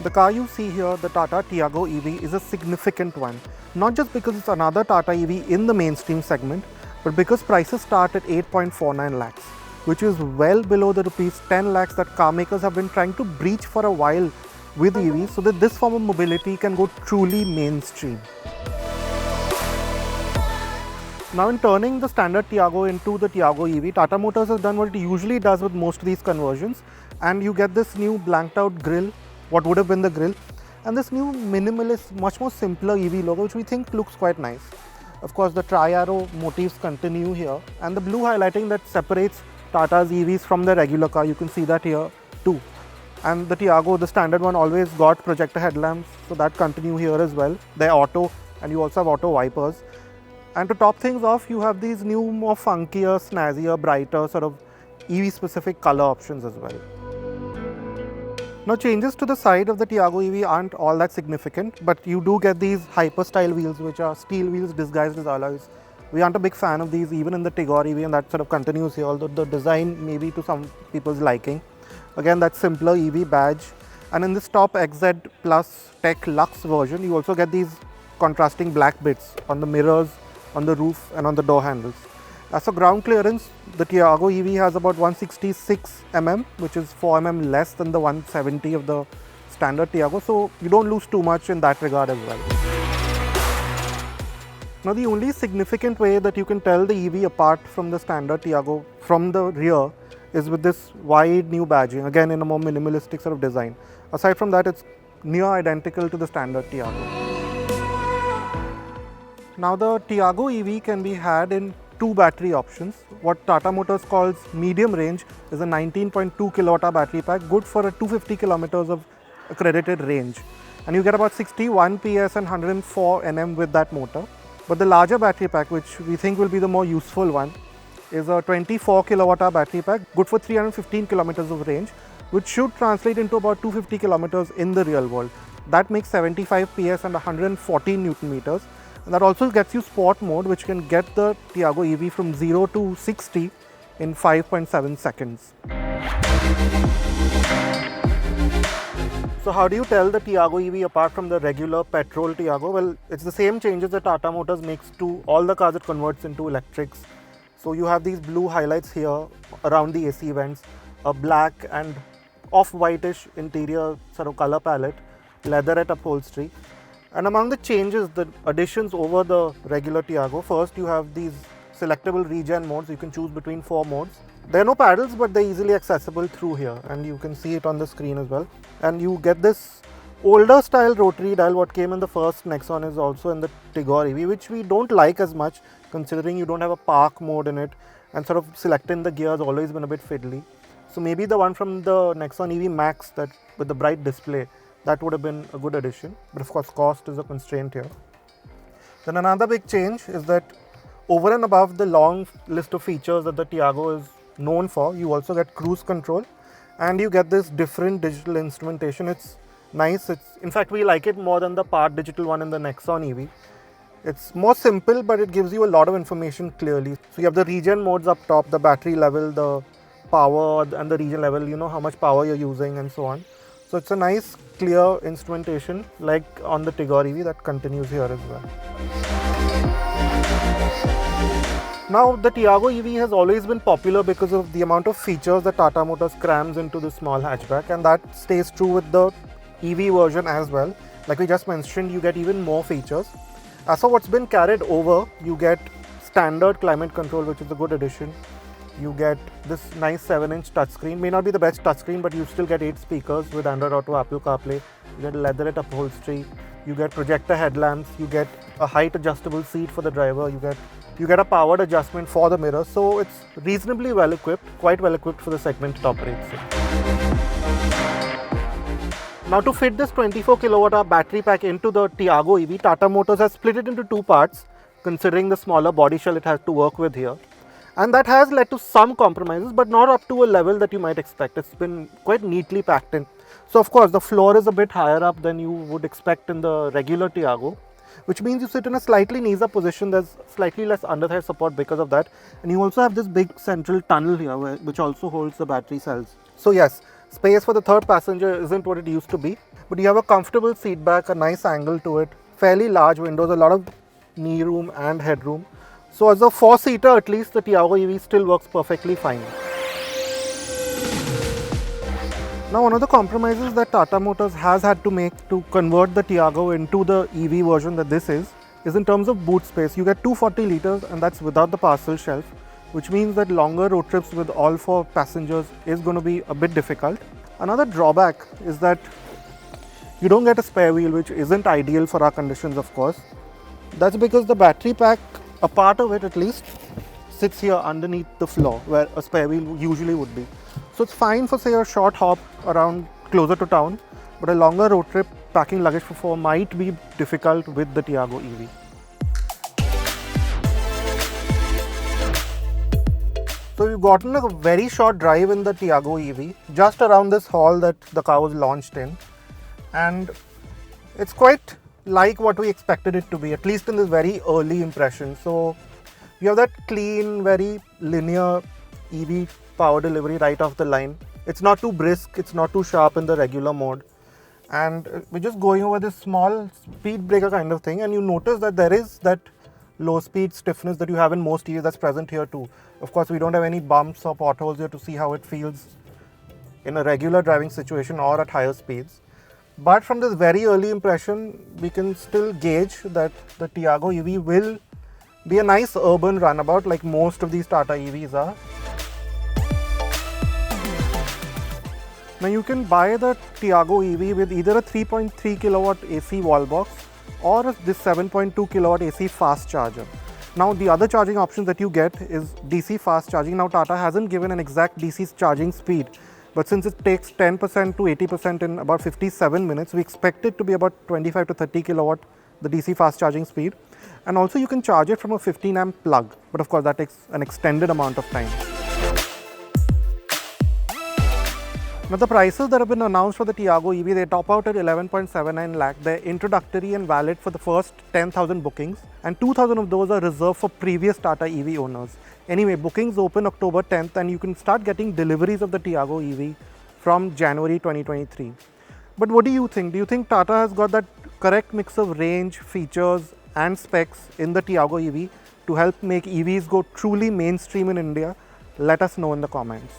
The car you see here, the Tata Tiago EV, is a significant one, not just because it's another Tata EV in the mainstream segment, but because prices start at 8.49 lakhs, which is well below the rupees 10 lakhs that car makers have been trying to breach for a while with EVs, so that this form of mobility can go truly mainstream. Now, in turning the standard Tiago into the Tiago EV, Tata Motors has done what it usually does with most of these conversions, and you get this new blanked out grille, what would have been the grille, and this new minimalist, much more simpler EV logo, which we think looks quite nice. Of course, the tri-arrow motifs continue here, and the blue highlighting that separates Tata's EVs from the regular car, you can see that here too. And the Tiago, the standard one, always got projector headlamps, so that continue here as well. They're auto, and you also have auto wipers. And to top things off, you have these new, more funkier, snazzier, brighter sort of EV-specific color options as well. Now, changes to the side of the Tiago EV aren't all that significant, but you do get these hyper-style wheels, which are steel wheels disguised as alloys. We aren't a big fan of these, even in the Tigor EV, and that sort of continues here, although the design may be to some people's liking. Again, that simpler EV badge. And in this top XZ Plus Tech Luxe version, you also get these contrasting black bits on the mirrors, on the roof, and on the door handles. As for ground clearance, the Tiago EV has about 166 mm, which is 4 mm less than the 170 of the standard Tiago, so you don't lose too much in that regard as well. Now, the only significant way that you can tell the EV apart from the standard Tiago from the rear is with this wide new badging, again in a more minimalistic sort of design. Aside from that, it's near identical to the standard Tiago. Now, the Tiago EV can be had in two battery options. What Tata Motors calls medium range is a 19.2 kWh battery pack, good for a 250 kilometers of accredited range. And you get about 61 PS and 104 Nm with that motor. But the larger battery pack, which we think will be the more useful one, is a 24 kWh battery pack, good for 315 kilometers of range, which should translate into about 250 kilometers in the real world. That makes 75 PS and 114 Newton meters. And that also gets you sport mode, which can get the Tiago EV from 0 to 60 in 5.7 seconds. So how do you tell the Tiago EV apart from the regular petrol Tiago? Well, it's the same changes that Tata Motors makes to all the cars it converts into electrics. So you have these blue highlights here around the AC vents, a black and off-whitish interior sort of color palette, leatherette upholstery. And among the changes, the additions over the regular Tiago, first you have these selectable regen modes. You can choose between 4 modes. There are no paddles, but they're easily accessible through here, and you can see it on the screen as well. And you get this older style rotary dial. What came in the first Nexon is also in the Tigor EV, which we don't like as much, considering you don't have a park mode in it, and sort of selecting the gear has always been a bit fiddly. So maybe the one from the Nexon EV Max, that with the bright display, that would have been a good addition, but of course cost is a constraint here. Then another big change is that over and above the long list of features that the Tiago is known for, you also get cruise control, and you get this different digital instrumentation. It's nice. In fact, we like it more than the part digital one in the Nexon EV. It's more simple, but it gives you a lot of information clearly. So you have the regen modes up top, the battery level, the power and the regen level, you know how much power you're using and so on. So it's a nice clear instrumentation like on the Tigor EV that continues here as well. Now, the Tiago EV has always been popular because of the amount of features that Tata Motors crams into the small hatchback, and that stays true with the EV version as well. Like we just mentioned, you get even more features. As for what's been carried over, you get standard climate control, which is a good addition. You get this nice 7-inch touchscreen. May not be the best touchscreen, but you still get 8 speakers with Android Auto, Apple CarPlay. You get leatherette upholstery. You get projector headlamps. You get a height adjustable seat for the driver. You get a powered adjustment for the mirror. So it's reasonably well equipped, quite well equipped for the segment it operates in. Now, to fit this 24 kWh battery pack into the Tiago EV, Tata Motors has split it into 2 parts, considering the smaller body shell it has to work with here. And that has led to some compromises, but not up to a level that you might expect. It's been quite neatly packed in. So of course, the floor is a bit higher up than you would expect in the regular Tiago, which means you sit in a slightly knees-up position. There's slightly less under-thigh support because of that. And you also have this big central tunnel here, which also holds the battery cells. So yes, space for the third passenger isn't what it used to be, But you have a comfortable seat back, a nice angle to it, fairly large windows, a lot of knee room and headroom. So as a 4-seater, at least the Tiago EV still works perfectly fine. Now, one of the compromises that Tata Motors has had to make to convert the Tiago into the EV version that this is in terms of boot space. You get 240 litres and that's without the parcel shelf, which means that longer road trips with all 4 passengers is going to be a bit difficult. Another drawback is that you don't get a spare wheel, which isn't ideal for our conditions, of course. That's because the battery pack, a part of it at least, sits here underneath the floor where a spare wheel usually would be. So it's fine for, say, a short hop around closer to town, but a longer road trip packing luggage for 4 might be difficult with the Tiago EV. So we've gotten a very short drive in the Tiago EV, just around this hall that the car was launched in. And it's quite like what we expected it to be, at least in this very early impression. So you have that clean, very linear EV power delivery right off the line. It's not too brisk, it's not too sharp in the regular mode. And we're just going over this small speed breaker kind of thing, and you notice that there is that low speed stiffness that you have in most EVs that's present here too. Of course, we don't have any bumps or potholes here to see how it feels in a regular driving situation or at higher speeds. But from this very early impression, we can still gauge that the Tiago EV will be a nice urban runabout like most of these Tata EVs are. Now you can buy the Tiago EV with either a 3.3 kilowatt AC wall box or this 7.2 kilowatt AC fast charger. Now the other charging options that you get is DC fast charging. Now Tata hasn't given an exact DC charging speed, but since it takes 10% to 80% in about 57 minutes, we expect it to be about 25 to 30 kilowatt, the DC fast charging speed. And also you can charge it from a 15 amp plug, but of course that takes an extended amount of time. Now the prices that have been announced for the Tiago EV, they top out at 11.79 lakh. They're introductory and valid for the first 10,000 bookings, and 2,000 of those are reserved for previous Tata EV owners. Anyway, bookings open October 10th and you can start getting deliveries of the Tiago EV from January 2023. But what do you think? Do you think Tata has got that correct mix of range, features and specs in the Tiago EV to help make EVs go truly mainstream in India? Let us know in the comments.